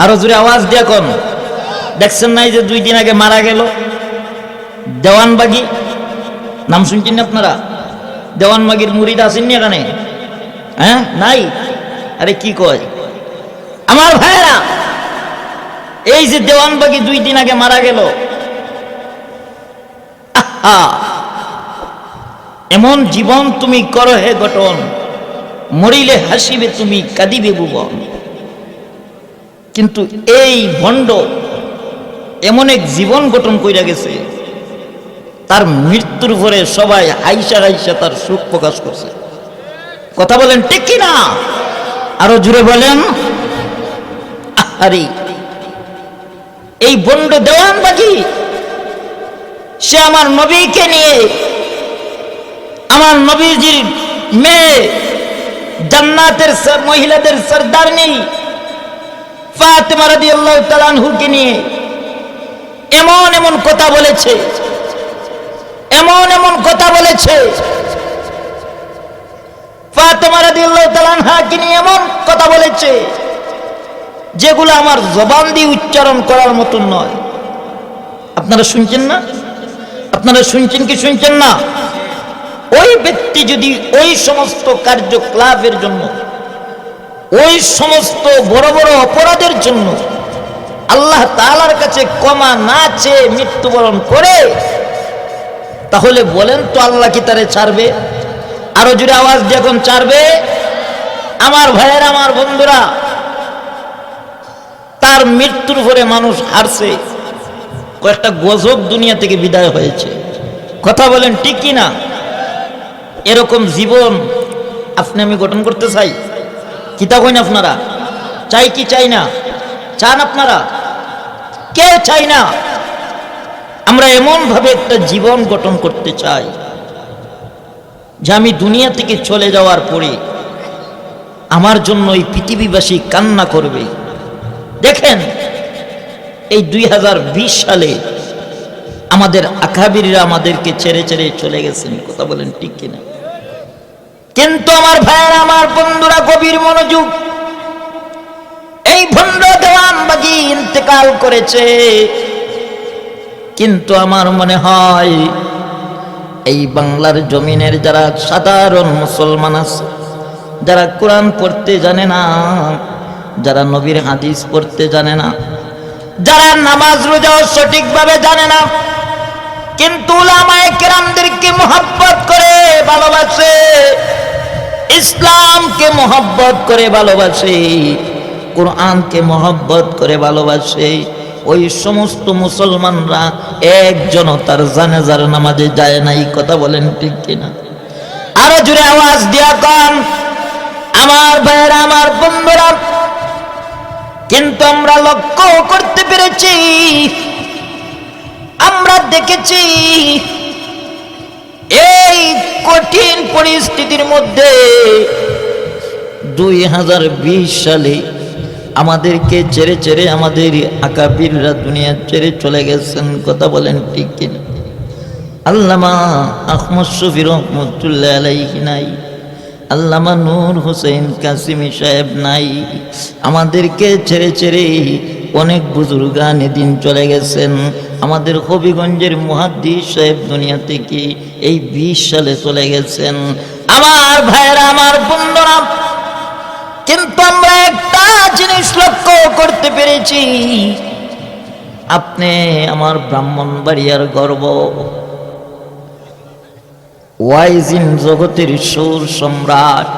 আরো জোরে আওয়াজ দিয়ে কোন দেখছেন নাই যে 2 দিন আগে মারা গেল দেওয়ানবাগি? নাম শুনছেন না আপনারা? দেওয়ানবাগির মুরিদ আছেন না এখানে? হ্যাঁ, নাই? আরে কি কয় আমার ভাইরা, এই যে দেওয়ানবাগি 2 দিন আগে মারা গেল, এমন জীবন তুমি করো হে গঠন, মরিলে হাসিবে তুমি কাঁদিবে ভুবন। কিন্তু এই ভণ্ড এমন এক জীবন গঠন কইরা গেছে, তার মৃত্যুর পরে সবাই হাইসা হাইসা তার সুখ প্রকাশ করছে। কথা বলেন ঠিক কি না? আরো জুড়ে বলেন। আরে এই ভণ্ড দেওয়ানবাগি সে আমার নবীকে নিয়ে, আমার নবীজির মেয়ে জান্নাতের মহিলাদের সরদারনি ফাতেমা রাদিয়াল্লাহু তাআলা আনহুকে নিয়ে এমন এমন কথা বলেছে, এমন এমন কথা বলেছে। ফাতেমা রাদিয়াল্লাহু তাআলা আনহাকে নিয়ে এমন কথা বলেছে যেগুলো আমার জবান দিয়ে উচ্চারণ করার মতো নয়। আপনারা শুনছেন না? আপনারা শুনছেন কি শুনছেন না? ওই ব্যক্তি যদি ওই সমস্ত কার্যকলাপের জন্য, ওই সমস্ত বড় বড় অপরাধের জন্য আল্লাহ তাআলার কাছে ক্ষমা না চেয়ে মৃত্যুবরণ করে, তাহলে বলেন তো আল্লাহ কি তারে ছাড়বে? আরো জোরে আওয়াজ দিয়ে এখন ছাড়বে? আমার ভাইয়েরা, আমার বন্ধুরা, তার মৃত্যুর পরে মানুষ হারছে, কয়েকটা গজব দুনিয়া থেকে বিদায় হয়েছে। কথা বলেন ঠিক কি না? এরকম জীবন আপনি আমি গঠন করতে চাই? কিতা কইন আপনারা? চাই কি চাই না? চান আপনারা? কে চাই না? আমরা এমন ভাবে একটা জীবন গঠন করতে চাই যে আমি দুনিয়া থেকে চলে যাওয়ার পরে আমার জন্য এই পৃথিবীবাসী কান্না করবে। দেখেন, এই 2020 সালে আমাদের আকাবিররা আমাদেরকে ছেড়ে ছেড়ে চলে গেছেন। কথা বলেন ঠিক কিনা? কিন্তু আমার ভাইয়েরা, আমার বন্ধুরা, গভীর মনোযোগ, এই ভণ্ড দেওয়ানবাগি ইন্তেকাল করেছে, কিন্তু আমার মনে হয় এই বাংলার জমিনের যারা সাধারণ মুসলমান আছে, যারা কোরআন পড়তে জানে না, যারা নবীর হাদিস পড়তে জানে না, যারা নামাজ রোজাও সঠিকভাবে জানে না, কিন্তু উলামায়ে কেরামদেরকে মহব্বত করে ভালোবাসে, ইসলামকে মহব্বত করে ভালোবাসে, কোরআনকে মহব্বত করে ভালোবাসে, ওই সমস্ত মুসলমানরা একজনও তার জানাজার নামাজে যায় নাই। কথা বলেন ঠিক কিনা? আরো জোরে আওয়াজ দিয়া কন আমার ভাইয়েরা, আমার বন্ধুরা। কিন্তু আমরা লক্ষ্য করতে পেরেছি, আমরা দেখেছি এই কঠিন পরিস্থিতির মধ্যে 2020 সালে আমাদেরকে ছেড়ে ছেড়ে আমাদের আকাবিররা দুনিয়া ছেড়ে চলে গেছেন। কথা বলেন ঠিক কিনা? আল্লামা আহমদ শফি রহমতুল্লাহ আলাইহি নাই, আল্লামা নূর হোসেন কাসিমি সাহেব নাই, আমাদেরকে ছেড়ে ছেড়ে অনেক বুজুর্গানে দিন চলে গেছেন। আমাদের হবিগঞ্জের মুহাদ্দিস সাহেব দুনিয়া থেকে এই 20 সালে চলে গেছেন। আমার ভাইরা, আমার বন্ধুরা, কিন্তু আমরা একটা জিনিস লক্ষ্য করতে পেরেছি, আপনি আমার ব্রাহ্মণবাড়িয়ার গর্ব, ওয়াইজিন জগতের সুর সম্রাট,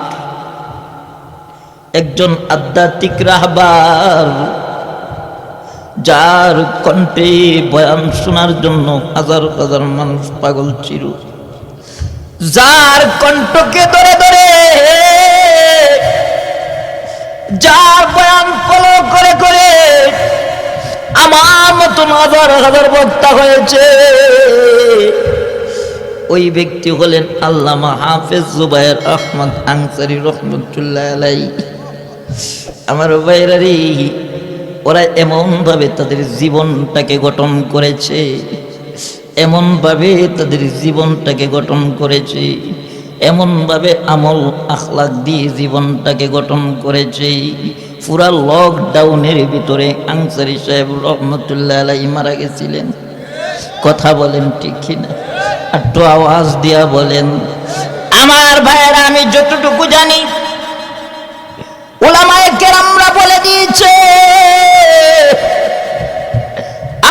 একজন আধ্যাত্মিক রাহবার, যার কণ্ঠে বয়ান শোনার জন্য হাজার হাজার মানুষ পাগল ছিল, যার কণ্ঠকে ধরে ধরে, যার বয়ান ফলো করে করে আমার মতন হাজার হাজার বক্তা হয়েছে, ওই ব্যক্তি হলেন আল্লামা হাফেজ জুবায়ের আহমদ আনসারী রহমতুল্লাহ আলাইহি। আমার ভাইরা রে, ওরা এমন ভাবে তাদের জীবনটাকে গঠন করেছে, এমন ভাবে তাদের জীবনটাকে গঠন করেছে, এমন ভাবে আমল আখলাক দিয়ে জীবনটাকে গঠন করেছে, পুরা লকডাউনের ভিতরে আনসারী সাহেব রহমতুল্লাহ আলাইহি মারা গেছিলেন। কথা বলেন ঠিক কিনা? একটু আওয়াজ দিয়া বলেন। আমার ভাইয়েরা, আমি যতটুকু জানি উলামায়ে কেরামরা বলে দিয়েছে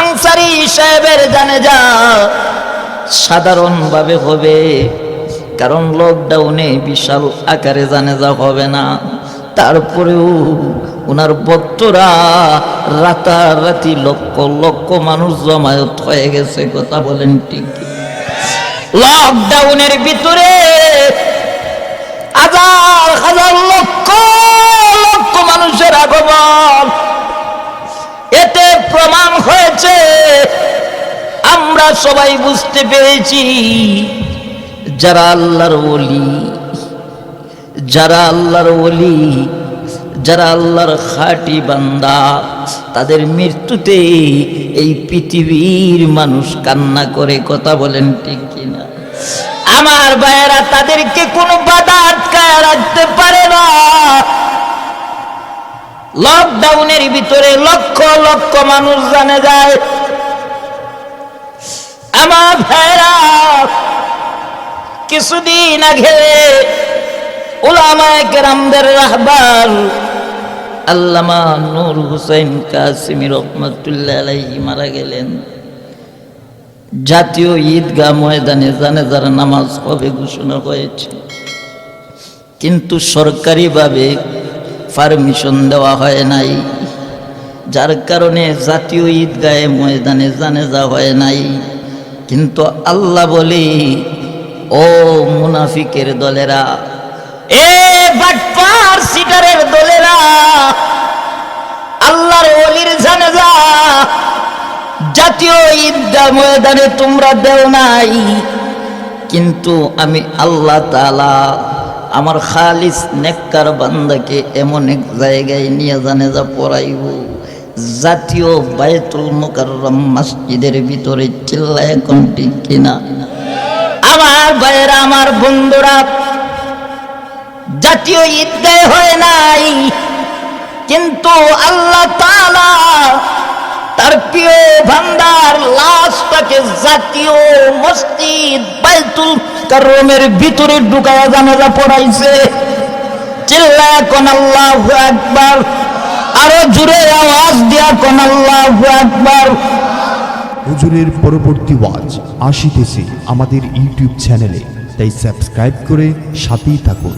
আনসারী সাহেবের জানাজা সাধারণভাবে হবে, কারণ লকডাউনে বিশাল আকারে জানাজা হবে না। তারপরেও ওনার ভক্তরা রাতারাতি লক্ষ লক্ষ মানুষ জমায়েত হয়ে গেছে। কথা বলেন ঠিক? লকডাউনের ভিতরে হাজার হাজার লক্ষ লক্ষ মানুষের আগমন, এতে প্রমাণ হয়েছে, আমরা সবাই বুঝতে পেরেছি যারা আল্লাহর ওলি, যারা আল্লাহর ওলি, যারা আল্লাহর খাঁটি বান্দা, তাদের মৃত্যুতে এই পৃথিবীর মানুষ কান্না করে। কথা বলেন ঠিক কিনা? আমার ভাইয়েরা, তাদেরকে কোনো বাধা আটকায় রাখতে পারে না। লকডাউনের ভিতরে লক্ষ লক্ষ মানুষ জানে যায়। আমার ভাইয়েরা, কিছুদিন আগে উলামায়ে কেরামদের রাহবার আল্লামা নূর হোসেন কাসেমী রহমাতুল্লাহ আলাইহি মারা গেলেন। জাতীয় ঈদগাহ ময়দানে জানাজার নামাজ হবে ঘোষণা হয়েছে, কিন্তু সরকারিভাবে পারমিশন দেওয়া হয় নাই, যার কারণে জাতীয় ঈদগাহে ময়দানে জানাজা হয় নাই। কিন্তু আল্লাহ বলে, ও মুনাফিকের দলেরা, এ বাটপার সিটারের দলেরা, আল্লাহর ওলির জানাজা জাতীয় ঈদগাহ ময়দানে তোমরা দেও নাই, কিন্তু আমি আল্লাহ তাআলা আমার খালিস নেককার বান্দাকে এমন এক জায়গায় নিয়ে জানাজা পড়াইব, জাতীয় বাইতুল মুকাররম মসজিদের ভিতরে। চিল্লায় এখন ঠিক কিনা? আমার ভাইয়েরা, আমার বন্ধুরা, জাতীয় ঈদগাহ হয় নাই, কিন্তু আল্লাহ তাআলা তার প্রিয় বান্দার লাশটাকে জাতীয় মসজিদ বাইতুল মুকাররমের ভিতরে ঢুকায়া জানাজা পড়াইছে। চিল্লায় কোন আল্লাহু আকবার, আরো জোরে আওয়াজ দিয়া কোন আল্লাহু আকবার। হুজুরের পরবর্তী ওয়াজ আসিতেছে আমাদের ইউটিউব চ্যানেলে, তাই সাবস্ক্রাইব করে সাথেই থাকুন।